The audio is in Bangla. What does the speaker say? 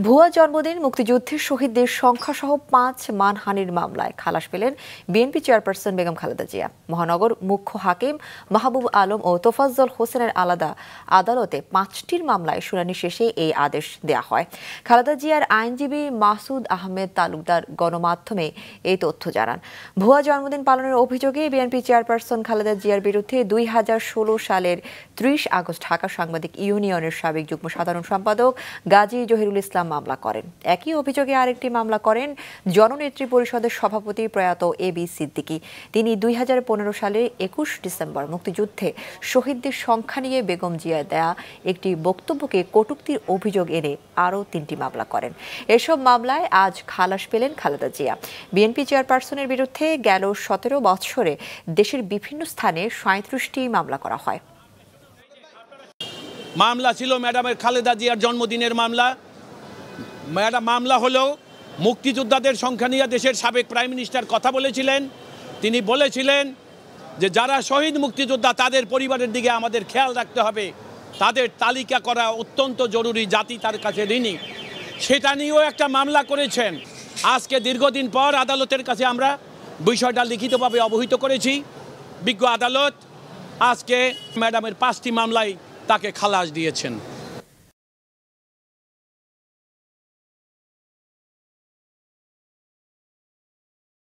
ভুয়া জন্মদিন, মুক্তিযুদ্ধের শহীদদের সংখ্যাসহ ৫ মানহানির মামলায় খালাস পেলেন বিএনপি চেয়ারপারসন বেগম খালেদা জিয়া। মহানগর মুখ্য হাকিম মাহবুব আলম ও তোফাজ্জল হোসেনের আলাদা আদালতে ৫টির মামলায় শুনানি শেষে এই আদেশ দেয়া হয়। খালেদা জিয়ার আইনজীবী মাসুদ আহমেদ তালুকদার গণমাধ্যমে এই তথ্য জানান। ভুয়া জন্মদিন পালনের অভিযোগে বিএনপি চেয়ারপারসন খালেদা জিয়ার বিরুদ্ধে ২০১৬ সালের ৩০ আগস্ট ঢাকা সাংবাদিক ইউনিয়নের সাবেক যুগ্ম সাধারণ সম্পাদক গাজী জহিরুল ইসলাম মামলা করেন। একই অভিযোগে আরেকটি মামলা করেন জননেত্রী পরিষদের সভাপতি প্রয়াত এবি সিদ্দিকী। তিনি ২০১৫ সালের ২১ ডিসেম্বর মুক্তিযুদ্ধে শহীদদের সংখ্যা নিয়ে বেগম জিয়া দেয়া একটি বক্তব্যকে কটূক্তির অভিযোগ এনে আরও ৩টি মামলা করেন। এসব মামলায় আজ খালাস পেলেন খালেদা জিয়া। বিএনপি চেয়ারপারসনের বিরুদ্ধে গেল ১৭ বছরে দেশের বিভিন্ন স্থানে ৩৭টি মামলা করা হয়। মামলা ছিল ম্যাডামের খালেদা জিয়ার জন্মদিনের মামলা। মামলা হলো মুক্তিযোদ্ধাদের সংখ্যা নিয়ে দেশের সাবেক প্রাইম মিনিস্টার কথা বলেছিলেন। তিনি বলেছিলেন যে যারা শহীদ মুক্তিযোদ্ধা তাদের পরিবারের দিকে আমাদের খেয়াল রাখতে হবে, তাদের তালিকা করা অত্যন্ত জরুরি, জাতি তার কাছে ঋণী। সেটা নিয়েও একটা মামলা করেছেন। আজকে দীর্ঘদিন পর আদালতের কাছে আমরা বিষয়টা লিখিতভাবে অবহিত করেছি। বিজ্ঞ আদালত আজকে ম্যাডামের 5টি মামলায় তাকে খালাস দিয়েছেন।